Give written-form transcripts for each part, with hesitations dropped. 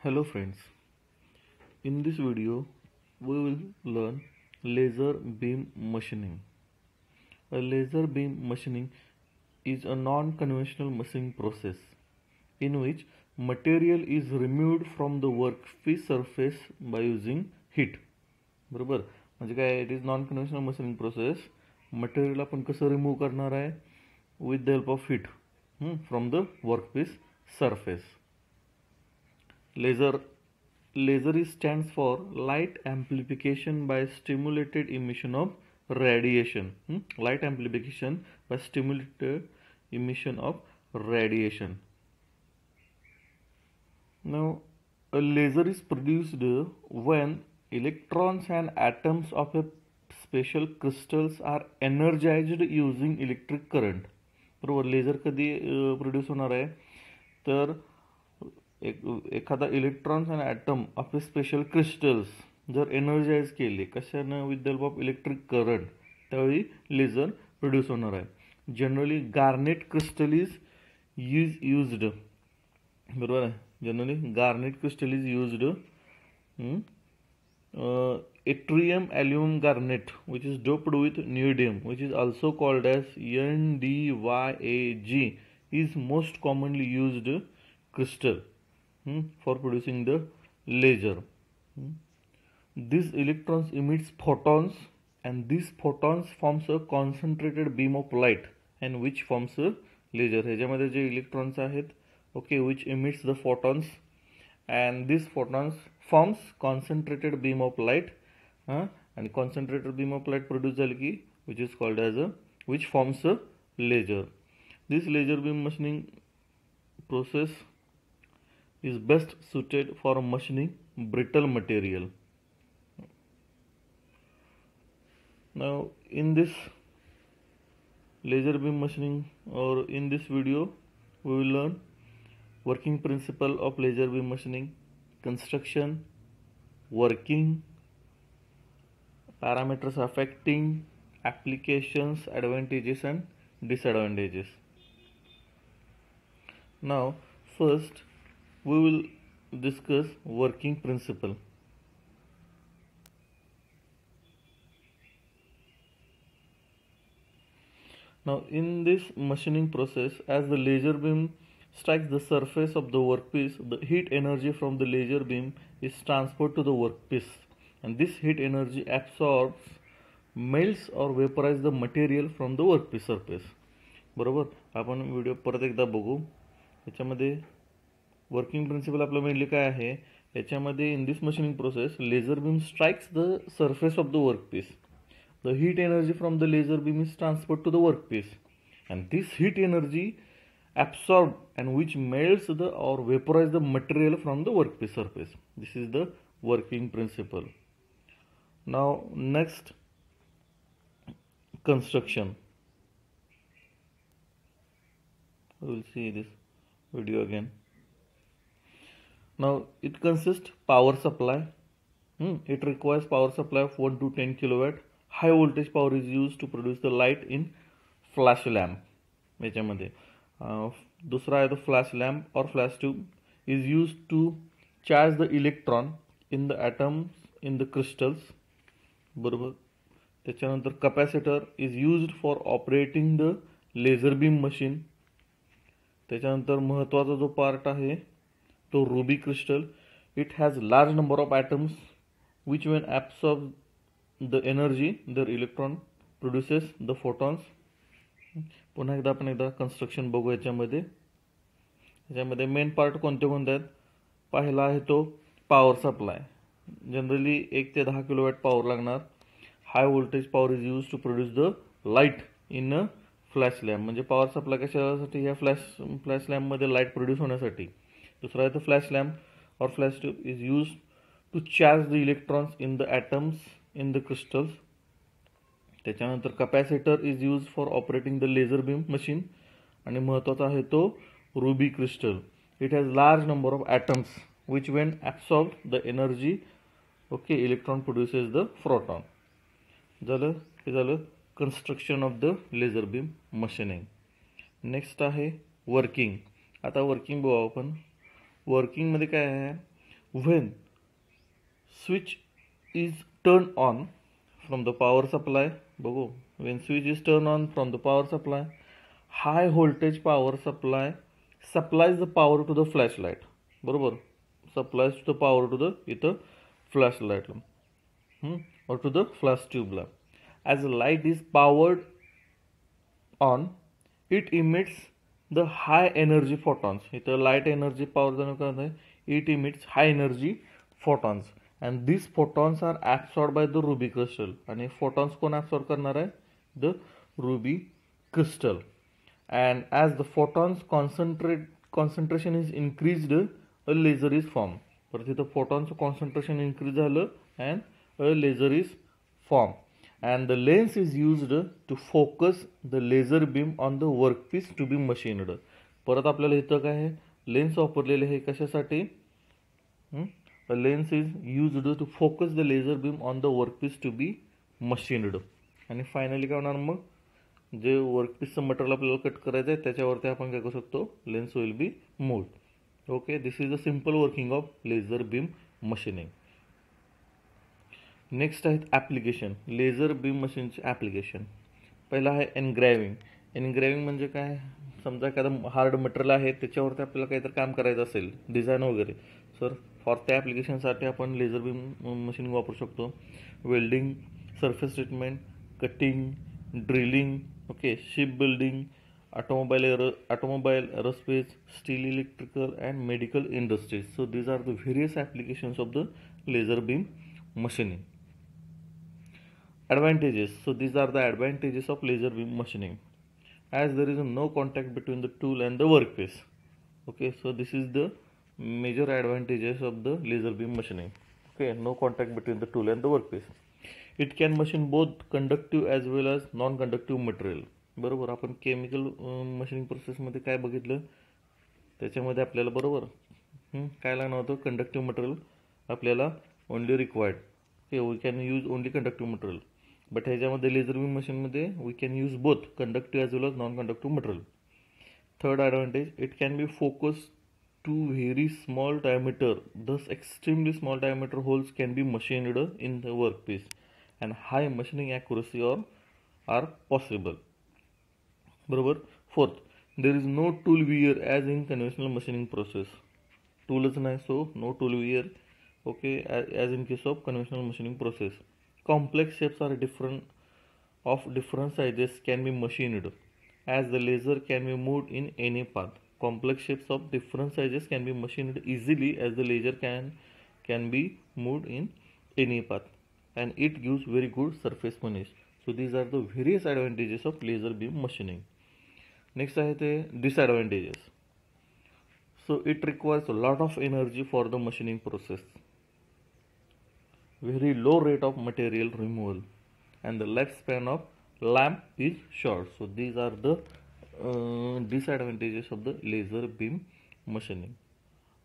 Hello friends, in this video we will learn laser beam machining. A laser beam machining is a non-conventional machining process in which material is removed from the workpiece surface by using heat. बरोबर, म्हणजे काय, it is non conventional machining process. Material आपण कसं remove करणार आहे? With the help of heat from the workpiece surface. Laser stands for light amplification by stimulated emission of radiation. Light amplification by stimulated emission of radiation. Now, a laser is produced when electrons and atoms of a special crystals are energized using electric current. बरोबर, laser कधी produce होणार आहे? तर एखादा electrons आणि atom of a special crystals जर energise केले कशानं? With the help of electric current, त्यावेळी लेझर प्रोड्यूस होणार आहे. Generally garnet crystal is used. बरोबर आहे, generally garnet crystal is used. Yttrium aluminium garnet, which is doped with neodymium, which is also called as NdYAG, is most commonly used crystal for producing the laser. These electrons emits photons, and these photons forms a concentrated beam of light, and which forms a laser. ह्याच्यामध्ये जे electrons आहेत, okay, which emits the photons, and these photons forms concentrated beam of light, and concentrated beam of light produce झाली की which is called as a, which forms a laser. This laser beam machining process is best suited for machining brittle material. Now in this laser beam machining, or in this video, we will learn working principle of laser beam machining, construction, working, parameters affecting, applications, advantages and disadvantages. Now first we will discuss working principle. Now in this machining process, as the laser beam strikes the surface of the workpiece, the heat energy from the laser beam is transferred to the workpiece, and this heat energy absorbs, melts or vaporizes the material from the workpiece surface. बरोबर, आपण video परत एकदा बघू. याच्यामध्ये working principle आपलं mainly काय आहे? याच्यामध्ये in this machining process, laser beam strikes the surface of the workpiece. The heat energy from the laser beam is transferred to the workpiece, and this heat energy absorbed and which melts the or vaporize the material from the workpiece surface. This is the working principle. Now next, construction. We will see this video again. Now it consists power supply. It requires power supply of 1 to 10 kilowatt. High voltage power is used to produce the light in flash lamp. याच्यामध्ये दुसरा आहे, the flash lamp or flash tube is used to charge the electron in the atoms in the crystals. बरोबर, त्याच्यानंतर capacitor is used for operating the laser beam machine. त्याच्यानंतर महत्त्वाचा जो part आहे तो ruby crystal. It has large number of atoms which when absorb the energy their electron produces the photons. पुन्हा एकदा आपण कन्स्ट्रक्शन बघू. याच्यामध्ये मेन पार्ट कोणते कोणते आहेत? पहिला आहे तो पॉवर सप्लाय. जनरली 1 ते 10 किलोवॅट पॉवर लागणार. High voltage power is use to produce the light in a flash lamp. म्हणजे पॉवर सप्लाय कशासाठी? ह्या फ्लॅश लॅम्पमध्ये लाईट प्रोड्यूस होण्यासाठी. दुसरा आहे तो फ्लॅश लॅम्प और flash tube is use to charge the electrons in the atoms in the crystals. त्याच्यानंतर capacitor is use for operating the laser beam machine. आणि महत्त्वाचा आहे तो ruby crystal. It has large number of atoms which when absorb the energy, okay, electron produces the photon. झालं, हे झालं construction of the laser beam machining. Next आहे working. आता working बघू आपण. वर्किंगमध्ये काय आहे? when switch is turned on from the power supply, बघू, when switch is turned on from the power supply, high voltage power supply supplies the power to the flashlight, बरोबर, supplies the power to the इथं flashlight or to the flash tube La. As the light is powered on, it emits the high energy photons. इथं light energy power जणू काय आहे, it emits high energy photons, and these photons are absorbed by the ruby crystal. आणि photons कोण absorb करणार आहे? The ruby crystal. And as the photons concentration is increased, a laser is formed. तर तिथं photons concentration increase झालं and a laser is formed. And the lens is used to focus the laser beam on the workpiece to be machined. परत आपल्याला इथं काय आहे, lens वापरलेले आहे कशासाठी? A lens is used to focus the laser beam on the workpiece to be machined. आणि finally काय होणार मग, जे वर्कपीसचं मटेरियल आपल्याला कट करायचं आहे त्याच्यावरती आपण काय करू शकतो, lens will be moved. Okay, this is the simple working of laser beam machining. Next आहेत ॲप्लिकेशन, लेझर बीम मशीनचे ॲप्लिकेशन. पहिला आहे एनग्राविंग. एनग्राविंग म्हणजे काय, समजा एखादं हार्ड मटेरियल आहे त्याच्यावरती आपल्याला काहीतरी काम करायचं असेल, डिझाईन वगैरे, सर फॉर त्या ॲप्लिकेशनसाठी आपण लेझर बीम मशीन वापरू शकतो. Welding, surface treatment, cutting, drilling, okay, ship building, automobile, aerospace, steel, electrical and medical industries. So these are the various applications of the laser beam machining. Advantages. So these are the advantages of laser beam machining. As there is no contact between the tool and the workpiece. Okay, so this is the major advantages of the laser beam machining. Okay, no contact between the tool and the workpiece. It can machine both conductive as well as non-conductive material. बरोबर, आपण chemical machining प्रोसेसमध्ये काय बघितलं, त्याच्यामध्ये आपल्याला बरोबर काय लागणार होतं, कंडक्टिव्ह मटेरियल आपल्याला only required. Okay, we can use only conductive material. But ह्याच्यामध्ये लेझर बीम मशीनमध्ये we can use both conductive as well as non conductive material. Third advantage, it can be focus to very small diameter, thus extremely small diameter holes can be machined in the workpiece and high machining accuracy are possible. बरोबर. Fourth, there is no tool wear as in conventional machining process. टूलच नाही, so no tool wear. Okay, as in case of conventional machining process. Complex shapes are different sizes can be machined as the laser can be moved in any path. Complex shapes of different sizes can be machined easily as the laser can be moved in any path, and it gives very good surface finish. So these are the various advantages of laser beam machining. Next आहे ते disadvantages. So it requires a lot of energy for the machining process, very low rate of material removal, and the lifespan of lamp is short. So these are the disadvantages of the laser beam machining.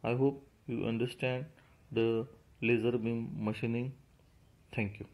I hope you understand the laser beam machining. Thank you.